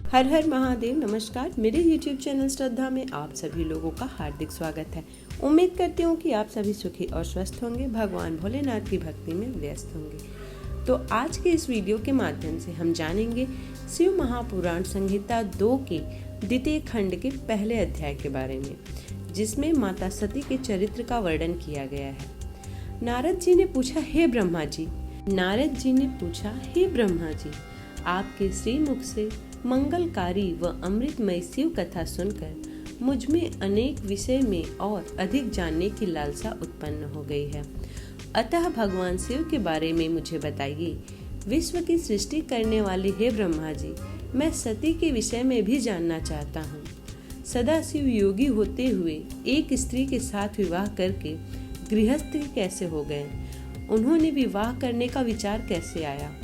हर हर महादेव। नमस्कार। मेरे YouTube channel श्रद्धा में आप सभी लोगों का हार्दिक स्वागत है। उम्मीद करती हूँ कि आप सभी सुखी और स्वस्थ होंगे, भगवान भोलेनाथ की भक्ति में व्यस्त होंगे। तो आज के इस वीडियो के माध्यम से हम जानेंगे शिव महापुराण संहिता 2 के द्वितीय खंड के पहले अध्याय के बारे में, जिसमें माता सती के चरित्र का वर्णन किया गया है। नारद जी ने पूछा, हे ब्रह्मा जी, आपके श्रीमुख से मंगलकारी व अमृतमय शिव कथा सुनकर मुझ में अनेक विषय में और अधिक जानने की लालसा उत्पन्न हो गई है। अतः भगवान शिव के बारे में मुझे बताइए। विश्व की सृष्टि करने वाले हे ब्रह्मा जी, मैं सती के विषय में भी जानना चाहता हूँ। सदाशिव योगी होते हुए एक स्त्री के साथ विवाह करके गृहस्थ कैसे हो गए? उन्होंने विवाह करने का विचार कैसे आया?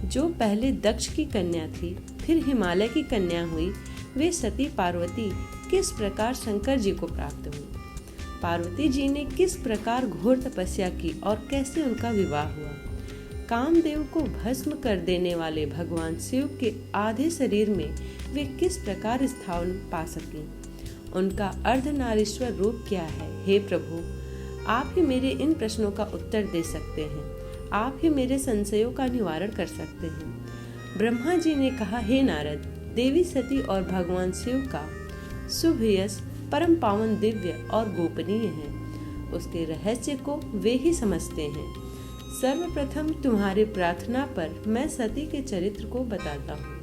जो पहले दक्ष की कन्या थी, फिर हिमालय की कन्या हुई, वे सती पार्वती किस प्रकार शंकर जी को प्राप्त हुई? पार्वती जी ने किस प्रकार घोर तपस्या की और कैसे उनका विवाह हुआ? कामदेव को भस्म कर देने वाले भगवान शिव के आधे शरीर में वे किस प्रकार स्थान पा सके? उनका अर्धनारीश्वर रूप क्या है? हे प्रभु, आप ही मेरे इन प्रश्नों का उत्तर दे सकते हैं। आप ही मेरे संशयों का निवारण कर सकते हैं। ब्रह्मा जी ने कहा, हे नारद, देवी सती और भगवान शिव का शुभ यश परम पावन, दिव्य और गोपनीय है। उसके रहस्य को वे ही समझते हैं। सर्वप्रथम तुम्हारी प्रार्थना पर मैं सती के चरित्र को बताता हूँ।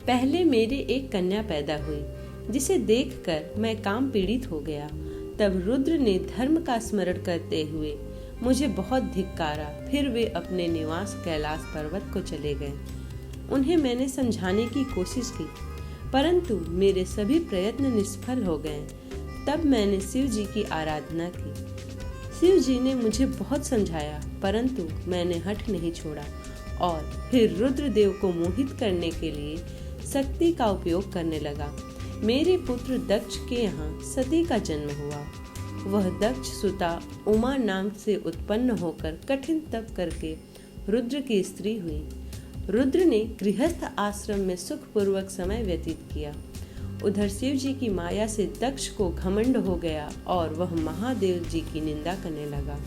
पहले मेरे एक कन्या पैदा हुई, जिसे देखकर मैं काम पीड़ित हो गया। तब रुद्र ने धर्म का स्मरण करते हुए मुझे बहुत धिक्कारा। फिर वे अपने निवास कैलाश पर्वत को चले गए। उन्हें मैंने समझाने की कोशिश की, परंतु मेरे सभी प्रयत्न निष्फल हो गए। तब मैंने शिव जी की आराधना की। शिव जी ने मुझे बहुत समझाया, परंतु मैंने हठ नहीं छोड़ा और फिर रुद्रदेव को मोहित करने के लिए शक्ति का उपयोग करने लगा। मेरे पुत्र दक्ष के यहाँ सती का जन्म हुआ। वह दक्ष सुता उमा नाम से उत्पन्न होकर कठिन तप करके रुद्र की स्त्री हुई। रुद्र ने गृहस्थ आश्रम में सुखपूर्वक समय व्यतीत किया। उधर शिव जी की माया से दक्ष को घमंड हो गया और वह महादेव जी की निंदा करने लगा।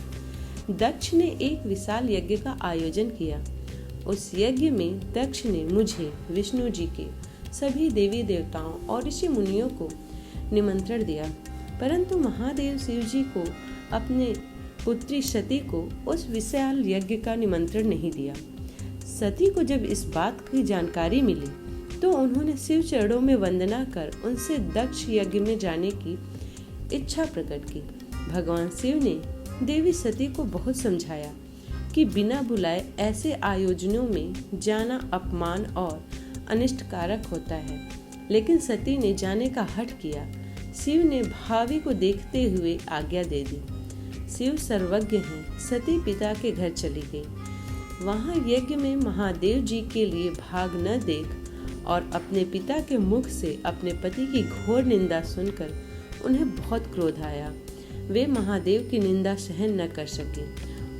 दक्ष ने एक विशाल यज्ञ का आयोजन किया। उस यज्ञ में दक्ष ने मुझे, विष्णु जी के सभी देवी देवताओं और ऋषि मुनियों को निमंत्रण दिया, परंतु महादेव शिव जी को अपने पुत्री सती को उस विशाल यज्ञ का निमंत्रण नहीं दिया। सती को जब इस बात की जानकारी मिली तो उन्होंने शिव चरणों में वंदना कर उनसे दक्ष यज्ञ में जाने की इच्छा प्रकट की। भगवान शिव ने देवी सती को बहुत समझाया कि बिना बुलाए ऐसे आयोजनों में जाना अपमान और अनिष्टकारक होता है, लेकिन सती ने जाने का हठ किया। शिव ने भावी को देखते हुए आज्ञा दे दी। शिव सर्वज्ञ हैं। सती पिता के घर चली गई। वहां यज्ञ में महादेव जी के लिए भाग न देख और अपने पिता के मुख से अपने पति की घोर निंदा सुनकर उन्हें बहुत क्रोध आया। वे महादेव की निंदा सहन न कर सके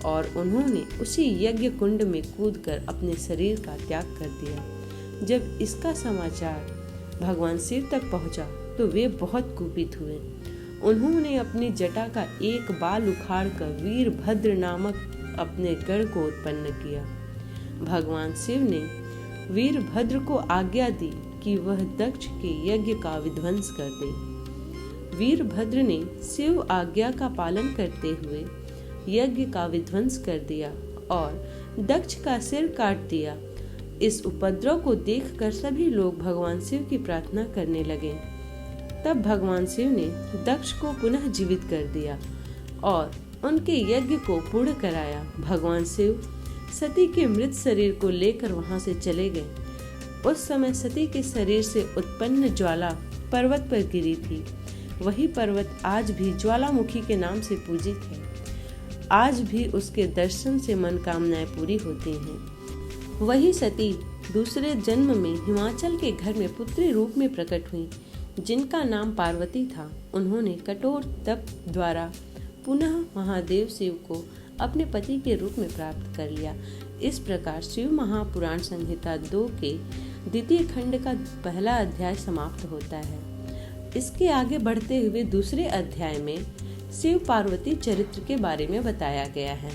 और उन्होंने उसी यज्ञ कुंड में कूदकर अपने शरीर का त्याग कर दिया। जब इसका समाचार भगवान शिव तक पहुंचा तो वे बहुत कुपित हुए। उन्होंने अपनी जटा का एक बाल उखाड़कर वीरभद्र नामक अपने गढ़ को उत्पन्न किया। भगवान शिव ने वीरभद्र को आज्ञा दी कि वह दक्ष के यज्ञ का विध्वंस कर दे। वीरभद्र ने शिव आज्ञा का पालन करते हुए यज्ञ का विध्वंस कर दिया और दक्ष का सिर काट दिया। इस उपद्रव को देखकर सभी लोग भगवान शिव की प्रार्थना करने लगे। तब भगवान शिव ने दक्ष को पुनः जीवित कर दिया और उनके यज्ञ को पूर्ण कराया। भगवान शिव सती के मृत शरीर को लेकर वहां से चले गए। उस समय सती के शरीर से उत्पन्न ज्वाला पर्वत पर गिरी थी। वही पर्वत आज भी ज्वालामुखी के नाम से पूजित है। आज भी उसके दर्शन से मनोकामनाएं पूरी होती हैं। वही सती दूसरे जन्म में हिमाचल के घर में पुत्री रूप में प्रकट हुई, जिनका नाम पार्वती था। उन्होंने कठोर तप द्वारा पुनः महादेव शिव को अपने पति के रूप में प्राप्त कर लिया। इस प्रकार शिव महापुराण संहिता 2 के द्वितीय खंड का पहला अध्याय समाप्त होता है। इसके आगे बढ़ते हुए दूसरे अध्याय में शिव पार्वती चरित्र के बारे में बताया गया है,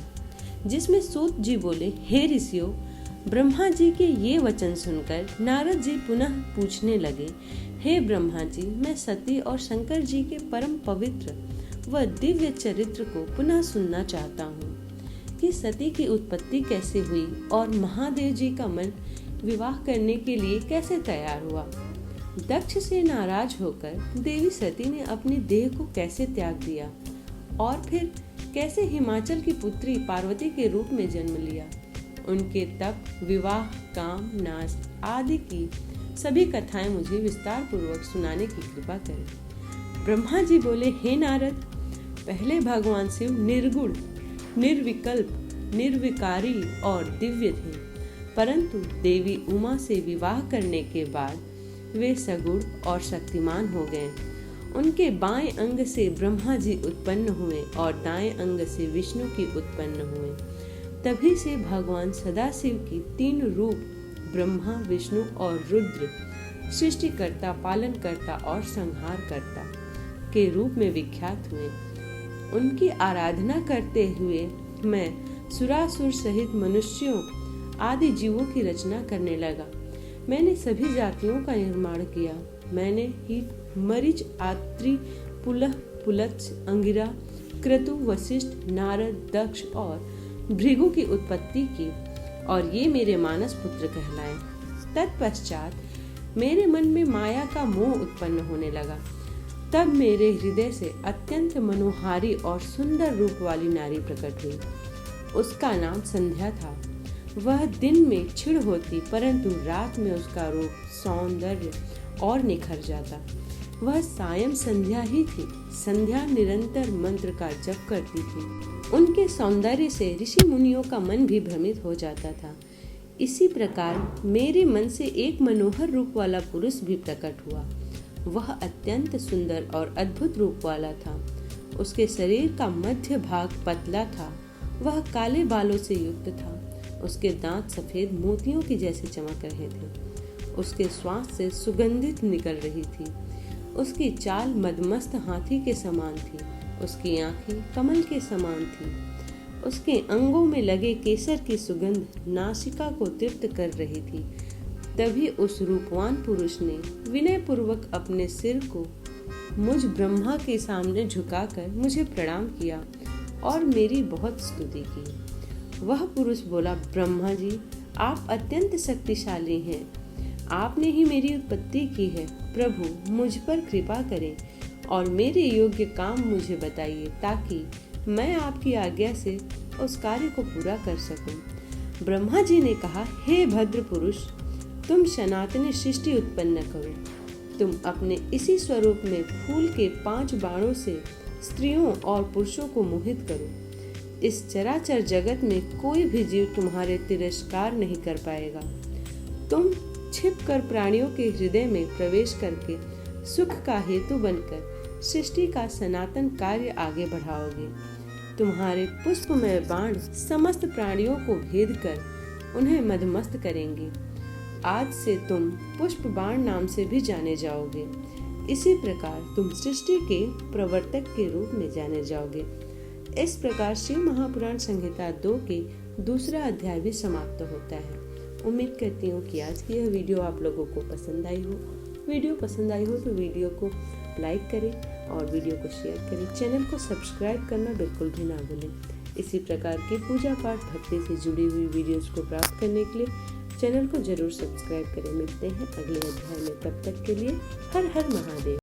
जिसमें सूत जी बोले, हे ऋषियों, ब्रह्मा जी के ये वचन सुनकर नारद जी पुनः पूछने लगे, हे ब्रह्मा जी, मैं सती और शंकर जी के परम पवित्र व दिव्य चरित्र को पुनः सुनना चाहता हूँ कि सती की उत्पत्ति कैसे हुई और महादेव जी का मन विवाह करने के लिए कैसे तैयार हुआ। दक्ष से नाराज होकर देवी सती ने अपनी देह को कैसे त्याग दिया और फिर कैसे हिमाचल की पुत्री पार्वती के रूप में जन्म लिया। उनके तप, विवाह, काम, नाश आदि की सभी कथाएं मुझे विस्तार पूर्वक सुनाने की कृपा करें। ब्रह्मा जी बोले, हे नारद, पहले भगवान शिव निर्गुण, निर्विकल्प, निर्विकारी और दिव्य थे, परंतु देवी उमा से विवाह करने के बाद वे सगुण और शक्तिमान हो गए। उनके बाएं अंग से ब्रह्मा जी उत्पन्न हुए और दाएं अंग से विष्णु की उत्पन्न हुए। तभी से भगवान सदाशिव की 3 रूप ब्रह्मा, विष्णु और रुद्र सृष्टिकर्ता, पालनकर्ता और संहारकर्ता के रूप में विख्यात हुए। उनकी आराधना करते हुए मैं सुरासुर सहित मनुष्यों आदि जीवों की रचना करने लगा। मैंने सभी जातियों का निर्माण किया। मैंने ही मरीच, आत्रि, पुलह, पुलत्स, अंगिरा, क्रतु, वशिष्ठ, नारद, दक्ष और भृगु की उत्पत्ति की और ये मेरे मानस पुत्र कहलाए। तत्पश्चात मेरे मन में माया का मोह उत्पन्न होने लगा। तब मेरे हृदय से अत्यंत मनोहारी और सुंदर रूप वाली नारी प्रकट हुई। उसका नाम संध्या था। वह दिन में क्षीण होती, परंतु रात में उसका रूप, सौंदर्य और निखर जाता। वह सायं संध्या ही थी। संध्या निरंतर मंत्र का जप करती थी। उनके सौंदर्य से ऋषि मुनियों का मन भी भ्रमित हो जाता था। इसी प्रकार मेरे मन से एक मनोहर रूप वाला पुरुष भी प्रकट हुआ। वह अत्यंत सुंदर और अद्भुत रूप वाला था। उसके शरीर का मध्य भाग पतला था। वह काले बालों से युक्त था। उसके दांत सफेद मोतियों की जैसे चमक रहे थे। उसके श्वास से सुगंधित निकल रही थी। उसकी चाल मदमस्त हाथी के समान थी। उसकी आंखें कमल के समान थी। उसके अंगों में लगे केसर की सुगंध नासिका को तृप्त कर रही थी। तभी उस रूपवान पुरुष ने विनय पूर्वक अपने सिर को मुझ ब्रह्मा के सामने झुकाकर मुझे प्रणाम किया और मेरी बहुत स्तुति की। वह पुरुष बोला, ब्रह्मा जी, आप अत्यंत शक्तिशाली हैं। आपने ही मेरी उत्पत्ति की है। प्रभु, मुझ पर कृपा करें और मेरे योग्य काम मुझे बताइए, ताकि मैं आपकी आज्ञा से उस कार्य को पूरा कर सकूं। ब्रह्मा जी ने कहा, हे भद्र पुरुष, तुम सनातनी सृष्टि उत्पन्न करो। तुम अपने इसी स्वरूप में फूल के 5 बाणों से स्त्रियों और पुरुषों को मोहित करो। इस चराचर जगत में कोई भी जीव तुम्हारे तिरस्कार नहीं कर पाएगा। तुम छिपकर प्राणियों के हृदय में प्रवेश करके सुख का हेतु बनकर सृष्टि का सनातन कार्य आगे बढ़ाओगे। तुम्हारे पुष्पमय बाण समस्त प्राणियों को भेद कर उन्हें मदमस्त करेंगे। आज से तुम पुष्प बाण नाम से भी जाने जाओगे। इसी प्रकार तुम सृष्टि के प्रवर्तक के रूप में जाने जाओगे। इस प्रकार शिव महापुराण संहिता 2 के दूसरा अध्याय भी समाप्त होता है। उम्मीद करती हूँ कि आज की यह वीडियो आप लोगों को पसंद आई हो। वीडियो पसंद आई हो तो वीडियो को लाइक करें और वीडियो को शेयर करें। चैनल को सब्सक्राइब करना बिल्कुल भी ना भूलें। इसी प्रकार के पूजा पाठ भक्ति से जुड़ी हुई वीडियोस को प्राप्त करने के लिए चैनल को जरूर सब्सक्राइब करें। मिलते हैं अगले अध्याय में। तब तक के लिए हर हर महादेव।